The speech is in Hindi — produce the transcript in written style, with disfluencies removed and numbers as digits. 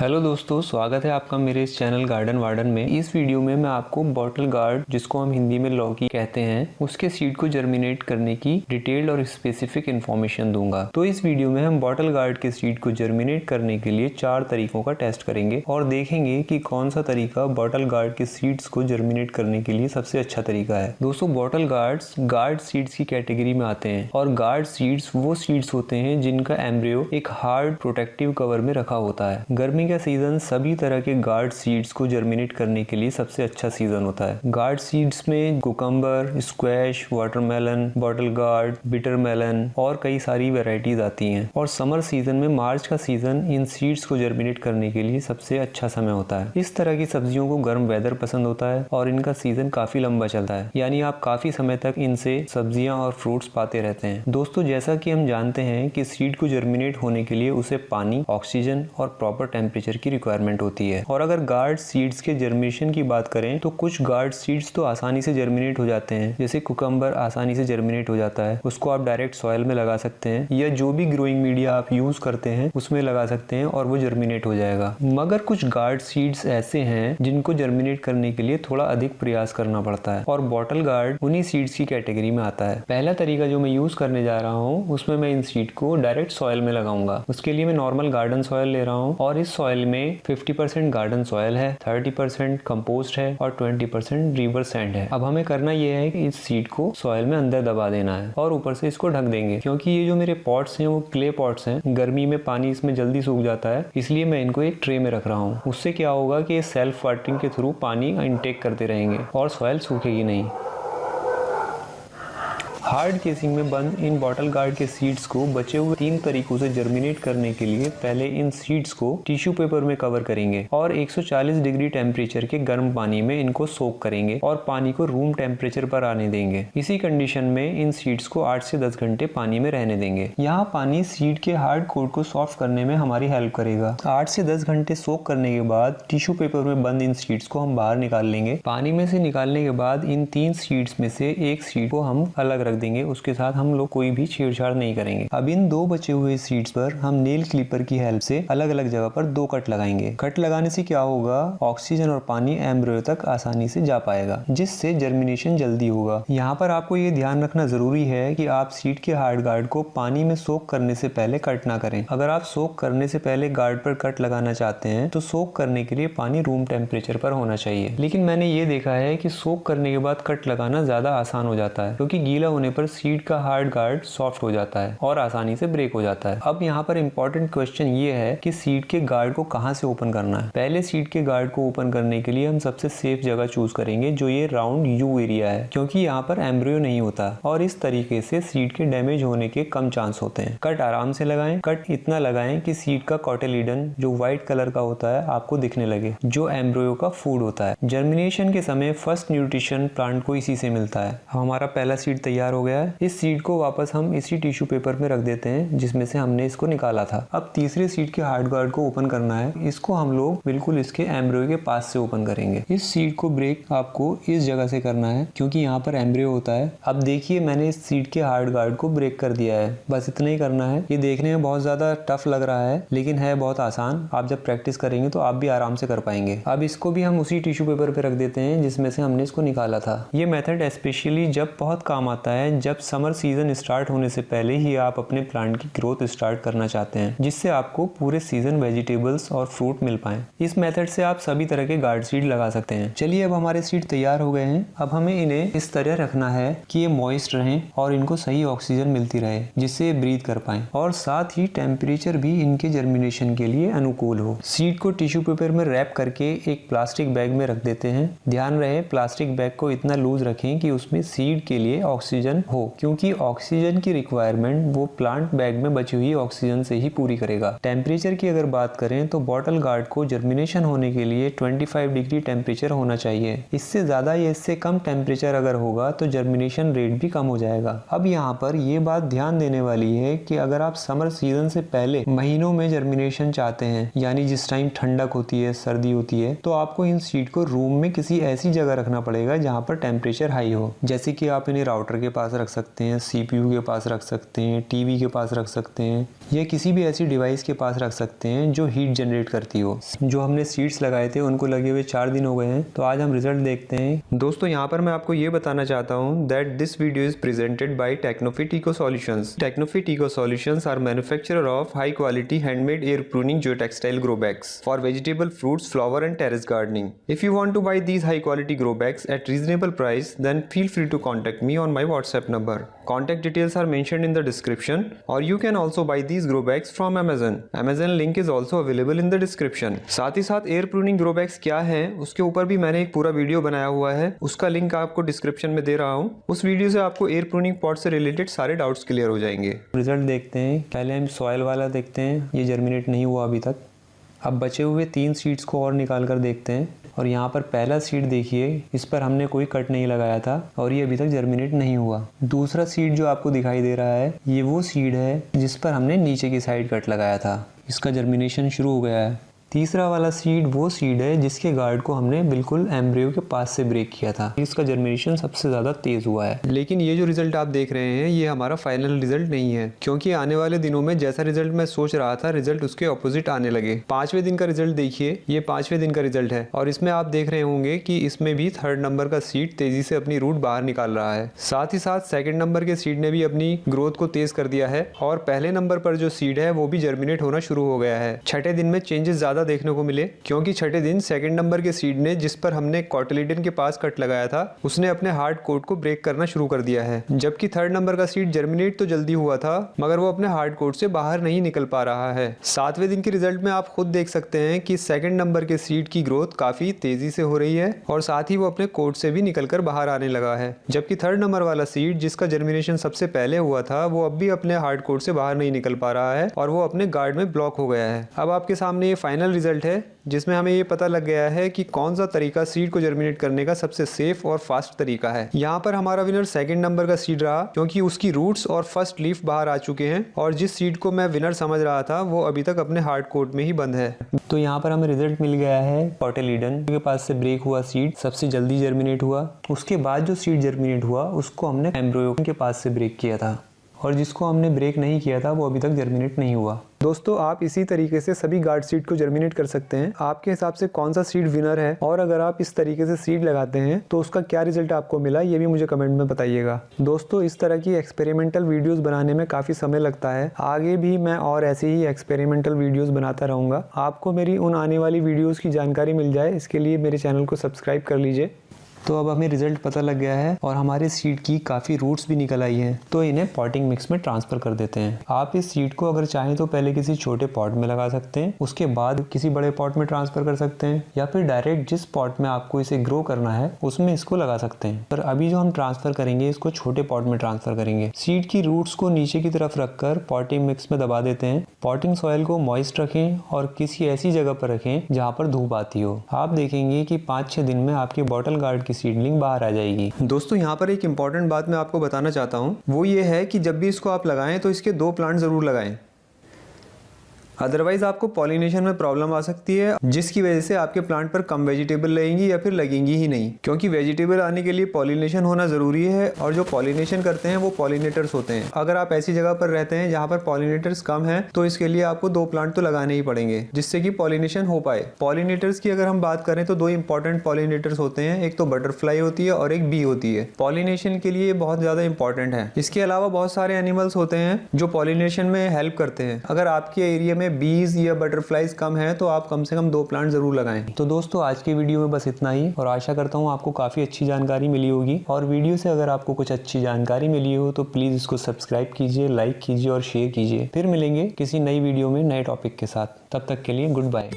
हेलो दोस्तों, स्वागत है आपका मेरे इस चैनल गार्डन वार्डन में। इस वीडियो में मैं आपको बॉटल गार्ड, जिसको हम हिंदी में लौकी कहते हैं, उसके सीड को जर्मिनेट करने की डिटेल्ड और स्पेसिफिक इन्फॉर्मेशन दूंगा। तो इस वीडियो में हम बॉटल गार्ड के सीड को जर्मिनेट करने के लिए 4 तरीकों का टेस्ट करेंगे और देखेंगे कि कौन सा तरीका बॉटल गार्ड के सीड्स को जर्मिनेट करने के लिए सबसे अच्छा तरीका है। दोस्तों, बॉटल गार्ड्स गार्ड सीड्स की कैटेगरी में आते हैं और गार्ड सीड्स वो सीड्स होते हैं जिनका एम्ब्रियो एक हार्ड प्रोटेक्टिव कवर में रखा होता है। गर्मी का सीजन सभी तरह के गार्ड सीड्स को जर्मिनेट करने के लिए सबसे अच्छा सीजन होता है। गार्ड सीड्स में cucumber, squash, watermelon, bottle gourd, bitter melon और कई सारी वैरायटीज आती हैं। और समर सीजन में मार्च का सीजन इन सीड्स को जर्मिनेट करने के लिए सबसे अच्छा समय होता है। इस तरह की सब्जियों को गर्म वेदर पसंद होता है और इनका सीजन काफी लंबा चलता है, यानी आप काफी समय तक इनसे सब्जियां और फ्रूट्स पाते रहते हैं। दोस्तों, जैसा कि हम जानते हैं कि सीड को जर्मिनेट होने के लिए उसे पानी, ऑक्सीजन और प्रॉपर टेम्परेचर की रिक्वायरमेंट होती है। और अगर गार्ड सीड्स के जर्मिनेशन की बात करें तो कुछ गार्ड सीड्स तो आसानी से जर्मिनेट हो जाते हैं। जैसे कुकम्बर आसानी से जर्मिनेट हो जाता है, उसको आप डायरेक्ट सॉइल में लगा सकते हैं या जो भी ग्रोइंग मीडिया आप यूज करते हैं उसमें लगा सकते हैं और वो जर्मिनेट हो जाएगा। मगर कुछ गार्ड सीड्स ऐसे हैं जिनको जर्मिनेट करने के लिए थोड़ा अधिक प्रयास करना पड़ता है और बॉटल गार्ड उन्हीं सीड्स की कैटेगरी में आता है। पहला तरीका जो मैं यूज करने जा रहा हूँ उसमें मैं इन सीड को डायरेक्ट सॉइल में लगाऊंगा। उसके लिए मैं नॉर्मल गार्डन सॉइल ले रहा हूँ और इस सॉइल में 50% गार्डन सॉइल है, 30% कंपोस्ट है और 20% रिवर सैंड है। अब हमें करना यह है कि इस सीड को सॉइल में अंदर दबा देना है और ऊपर से इसको ढक देंगे। क्योंकि ये जो मेरे पॉट्स हैं वो क्ले पॉट्स हैं, गर्मी में पानी इसमें जल्दी सूख जाता है, इसलिए मैं इनको एक ट्रे में रख रहा हूँ। उससे क्या होगा कि ये सेल्फ वाटरिंग के थ्रू पानी इनटेक करते रहेंगे और सॉइल सूखेगी नहीं। हार्ड केसिंग में बंद इन बॉटल गार्ड के सीड्स को बचे हुए 3 तरीकों से जर्मिनेट करने के लिए पहले इन सीड्स को टिश्यू पेपर में कवर करेंगे और 140 डिग्री टेम्परेचर के गर्म पानी में इनको सोक करेंगे और पानी को रूम टेम्परेचर पर आने देंगे। इसी कंडीशन में इन सीड्स को 8 से 10 घंटे पानी में रहने देंगे। यहाँ पानी सीड के हार्ड कोट को सॉफ्ट करने में हमारी हेल्प करेगा। 8 से 10 घंटे सोक करने के बाद टिश्यू पेपर में बंद इन सीड्स को हम बाहर निकाल लेंगे। पानी में से निकालने के बाद इन 3 सीड्स में से एक सीड को हम अलग रख देंगे, उसके साथ हम लोग कोई भी छेड़छाड़ नहीं करेंगे। अब इन 2 बचे हुए सीड्स पर हम नेल क्लिपर की हेल्प से अलग अलग जगह पर 2 कट लगाएंगे। कट लगाने से क्या होगा, ऑक्सीजन और पानी एम्ब्रियो तक आसानी से जा पाएगा, जिससे जर्मिनेशन जल्दी होगा। यहाँ पर आपको ये ध्यान रखना जरूरी है कि आप सीड के हार्ड गार्ड को पानी में सोक करने से पहले कट ना करें। अगर आप सोक करने से पहले गार्ड पर कट लगाना चाहते हैं तो सोक करने के लिए पानी रूम टेम्परेचर पर होना चाहिए। लेकिन मैंने ये देखा है कि सोक करने के बाद कट लगाना ज्यादा आसान हो जाता है, क्योंकि गीला होने पर सीड का हार्ड गार्ड सॉफ्ट हो जाता है और आसानी से ब्रेक हो जाता है। अब यहाँ पर इंपॉर्टेंट क्वेश्चन ये है कि सीड के गार्ड को कहाँ से ओपन करना है। पहले सीड के गार्ड को ओपन करने के लिए हम सबसे सेफ जगह चूज करेंगे, जो ये राउंड यू एरिया है, क्योंकि यहाँ पर एम्ब्रियो नहीं होता और इस तरीके से सीड के डैमेज होने के कम चांस होते हैं। कट आराम से लगाएं। कट इतना लगाएं कि सीड का कॉटिलीडन जो व्हाइट कलर का होता है आपको दिखने लगे, जो एम्ब्रियो का फूड होता है। जर्मिनेशन के समय फर्स्ट न्यूट्रिशन प्लांट को इसी से मिलता है। हमारा पहला सीड तैयार हो गया है। इस सीड को वापस हम इसी टिश्यू पेपर में रख देते हैं जिसमें से हमने इसको निकाला था। अब तीसरे सीड के हार्ड गार्ड को ओपन करना है। इसको हम लोग बिल्कुल इसके एम्ब्रियो के पास से ओपन करेंगे। इस सीड को ब्रेक आपको इस जगह से करना है, क्योंकि यहाँ पर एम्ब्रियो होता है। अब देखिए, मैंने इस सीड के हार्ड गार्ड को ब्रेक कर दिया है। बस इतना ही करना है। ये देखने में बहुत ज्यादा टफ लग रहा है, लेकिन है बहुत आसान। आप जब प्रैक्टिस करेंगे तो आप भी आराम से कर पाएंगे। अब इसको भी हम उसी टिश्यू पेपर पे रख देते हैं जिसमें से हमने इसको निकाला था। ये मेथड स्पेशली जब बहुत काम आता है, जब समर सीजन स्टार्ट होने से पहले ही आप अपने प्लांट की ग्रोथ स्टार्ट करना चाहते हैं, जिससे आपको पूरे सीजन वेजिटेबल्स और फ्रूट मिल पाए। इस मेथड से आप सभी तरह के गार्ड सीड लगा सकते हैं। चलिए, अब हमारे सीड तैयार हो गए हैं। अब हमें इन्हें इस तरह रखना है कि ये मॉइस्ट रहें और इनको सही ऑक्सीजन मिलती रहे, जिससे ये ब्रीथ कर पाए और साथ ही टेम्परेचर भी इनके जर्मिनेशन के लिए अनुकूल हो। सीड को टिश्यू पेपर में रैप करके एक प्लास्टिक बैग में रख देते हैं। ध्यान रहे, प्लास्टिक बैग को इतना लूज रखें कि उसमें सीड के लिए ऑक्सीजन हो, क्योंकि ऑक्सीजन की रिक्वायरमेंट वो प्लांट बैग में बची हुई ऑक्सीजन से ही पूरी करेगा। टेम्परेचर की अगर बात करें तो बॉटल गार्ड को जर्मिनेशन होने के लिए 25 डिग्री टेम्परेचर होना चाहिए। इससे ज्यादा या इससे कम टेम्परेचर अगर होगा तो जर्मिनेशन रेट भी कम हो जाएगा। अब यहाँ पर ये बात ध्यान देने वाली है कि अगर आप समर सीजन से पहले महीनों में जर्मिनेशन चाहते हैं, यानी जिस टाइम ठंडक होती है, सर्दी होती है, तो आपको इन सीड को रूम में किसी ऐसी जगह रखना पड़ेगा जहाँ पर टेम्परेचर हाई हो। जैसे कि आप इन्हें राउटर के पास रख सकते हैं, CPU के पास रख सकते हैं, टीवी के पास रख सकते हैं, या किसी भी ऐसी डिवाइस के पास रख सकते हैं जो हीट जनरेट करती हो। जो हमने सीड्स लगाए थे उनको लगे हुए 4 दिन हो गए हैं, तो आज हम रिजल्ट देखते हैं। दोस्तों यहाँ पर मैं आपको ये बताना चाहता हूँ that this video is presented by Technofit Eco Solutions. Technofit Eco Solutions are manufacturer of high quality handmade air pruning geotextile grow bags for vegetable, fruits, flower and terrace gardening. If you want to buy these high quality grow bags at reasonable price, then feel free to contact me on my WhatsApp number. Contact details are mentioned in the description, or you can also buy these grow bags from Amazon. Amazon link is also available in the description. साथ ही साथ एयर प्रूनिंग ग्रो बैग्स क्या है उसके ऊपर भी मैंने एक पूरा वीडियो बनाया हुआ है, उसका लिंक आपको डिस्क्रिप्शन में दे रहा हूँ। उस वीडियो से आपको एयर प्रूनिंग पॉट से रिलेटेड सारे डाउट्स क्लियर हो जाएंगे। रिजल्ट देखते हैं। पहले हम सॉइल वाला देखते हैं, ये जर्मिनेट नहीं हुआ अभी तक। अब बचे हुए 3 सीड्स को और निकाल कर देखते हैं। और यहाँ पर पहला सीड देखिए, इस पर हमने कोई कट नहीं लगाया था और ये अभी तक जर्मिनेट नहीं हुआ। दूसरा सीड जो आपको दिखाई दे रहा है, ये वो सीड है जिस पर हमने नीचे की साइड कट लगाया था, इसका जर्मिनेशन शुरू हो गया है। तीसरा वाला सीड वो सीड है जिसके गार्ड को हमने बिल्कुल एम्ब्रियो के पास से ब्रेक किया था, इसका जर्मिनेशन सबसे ज़्यादा तेज़ हुआ है। लेकिन ये जो रिजल्ट आप देख रहे हैं ये हमारा फाइनल रिजल्ट नहीं है, क्योंकि आने वाले दिनों में जैसा रिजल्ट मैं सोच रहा था रिजल्ट उसके ऑपोजिट आने लगे। 5वें दिन का रिजल्ट देखिए, ये 5वें दिन का रिजल्ट है और इसमें आप देख रहे होंगे कि इसमें भी 3rd नंबर का सीड तेजी से अपनी रूट बाहर निकाल रहा है। साथ ही साथ 2nd नंबर के सीड ने भी अपनी ग्रोथ को तेज कर दिया है और पहले नंबर पर जो सीड है वो भी जर्मिनेट होना शुरू हो गया है। 6ठे दिन में चेंजेस ज्यादा देखने को मिले, क्योंकि 6ठे दिन 2nd नंबर के सीड ने, जिस पर हमने कॉटिलिडन के पास कट लगाया था, उसने अपने हार्ड कोट को ब्रेक करना शुरू कर दिया है। जबकि 3rd नंबर का सीड जर्मिनेट तो जल्दी हुआ था मगर वो अपने हार्ड कोट से बाहर नहीं निकल पा रहा है। 7वें दिन के रिजल्ट में आप खुद देख सकते हैं कि 2nd नंबर के सीड की ग्रोथ काफी तेजी से हो रही है और साथ ही वो अपने कोट से भी निकलकर बाहर आने लगा है। जबकि 3rd नंबर वाला सीड जिसका जर्मिनेशन सबसे पहले हुआ था वो अब भी अपने हार्ड कोट से बाहर नहीं निकल पा रहा है और वो अपने गार्ड में ब्लॉक हो गया है। अब आपके सामने ये फाइनल रिजल्ट है जिसमें हमें ये पता लग गया है कि कौन सा तरीका सीड को जर्मिनेट करने का सबसे सेफ और फास्ट तरीका है। यहाँ पर हमारा विनर 2nd नंबर का सीड रहा, क्योंकि उसकी रूट्स और फर्स्ट लीफ बाहर आ चुके हैं और जिस सीड को मैं विनर समझ रहा था वो अभी तक अपने हार्ड कोट में ही बंद है। तो यहाँ पर हमें रिजल्ट मिल गया है, कॉटिलिडन के पास से ब्रेक हुआ सीड सबसे जल्दी जर्मिनेट हुआ। उसके बाद जो सीड जर्मिनेट हुआ उसको हमने एम्ब्रियो के पास से ब्रेक किया था और जिसको हमने ब्रेक नहीं किया था वो अभी तक जर्मिनेट नहीं हुआ। दोस्तों आप इसी तरीके से सभी गार्ड सीड को जर्मिनेट कर सकते हैं। आपके हिसाब से कौन सा सीड विनर है और अगर आप इस तरीके से सीड लगाते हैं तो उसका क्या रिजल्ट आपको मिला ये भी मुझे कमेंट में बताइएगा। दोस्तों इस तरह की एक्सपेरिमेंटल वीडियोस बनाने में काफ़ी समय लगता है, आगे भी मैं और ऐसे ही एक्सपेरिमेंटल वीडियोस बनाता रहूँगा। आपको मेरी उन आने वाली वीडियोज़ की जानकारी मिल जाए इसके लिए मेरे चैनल को सब्सक्राइब कर लीजिए। तो अब हमें रिजल्ट पता लग गया है और हमारे सीड की काफ़ी रूट्स भी निकल आई हैं, तो इन्हें पॉटिंग मिक्स में ट्रांसफ़र कर देते हैं। आप इस सीड को अगर चाहें तो पहले किसी छोटे पॉट में लगा सकते हैं, उसके बाद किसी बड़े पॉट में ट्रांसफ़र कर सकते हैं, या फिर डायरेक्ट जिस पॉट में आपको इसे ग्रो करना है उसमें इसको लगा सकते हैं। पर अभी जो हम ट्रांसफ़र करेंगे इसको छोटे पॉट में ट्रांसफ़र करेंगे। सीड की रूट्स को नीचे की तरफ रखकर पॉटिंग मिक्स में दबा देते हैं। पॉटिंग सॉइल को मॉइस्ट रखें और किसी ऐसी जगह पर रखें जहाँ पर धूप आती हो। आप देखेंगे कि 5-6 दिन में आपके बॉटल गार्ड की सीडलिंग बाहर आ जाएगी। दोस्तों यहाँ पर एक इंपॉर्टेंट बात मैं आपको बताना चाहता हूँ, वो ये है कि जब भी इसको आप लगाएं तो इसके 2 प्लांट जरूर लगाएं, अदरवाइज आपको पॉलिनेशन में प्रॉब्लम आ सकती है जिसकी वजह से आपके प्लांट पर कम वेजिटेबल लगेंगी या फिर लगेंगी ही नहीं, क्योंकि वेजिटेबल आने के लिए पॉलिनेशन होना जरूरी है और जो पॉलिनेशन करते हैं वो पॉलिनेटर्स होते हैं। अगर आप ऐसी जगह पर रहते हैं जहाँ पर पॉलिनेटर्स कम है तो इसके लिए आपको 2 प्लांट तो लगाने ही पड़ेंगे जिससे कि पॉलिनेशन हो पाए। पॉलिनेटर्स की अगर हम बात करें तो 2 इंपॉर्टेंट पॉलिनेटर्स होते हैं, एक तो बटरफ्लाई होती है और एक बी होती है। पॉलिनेशन के लिए बहुत ज्यादा इंपॉर्टेंट है। इसके अलावा बहुत सारे एनिमल्स होते हैं जो पॉलिनेशन में हेल्प करते हैं। अगर आपके एरिया में बीज या बटरफ्लाइज कम है तो आप कम से कम 2 प्लांट जरूर लगाएं। तो दोस्तों आज के वीडियो में बस इतना ही और आशा करता हूँ आपको काफी अच्छी जानकारी मिली होगी। और वीडियो से अगर आपको कुछ अच्छी जानकारी मिली हो तो प्लीज इसको सब्सक्राइब कीजिए, लाइक कीजिए और शेयर कीजिए। फिर मिलेंगे किसी नई वीडियो में नए टॉपिक के साथ। तब तक के लिए गुड बाय।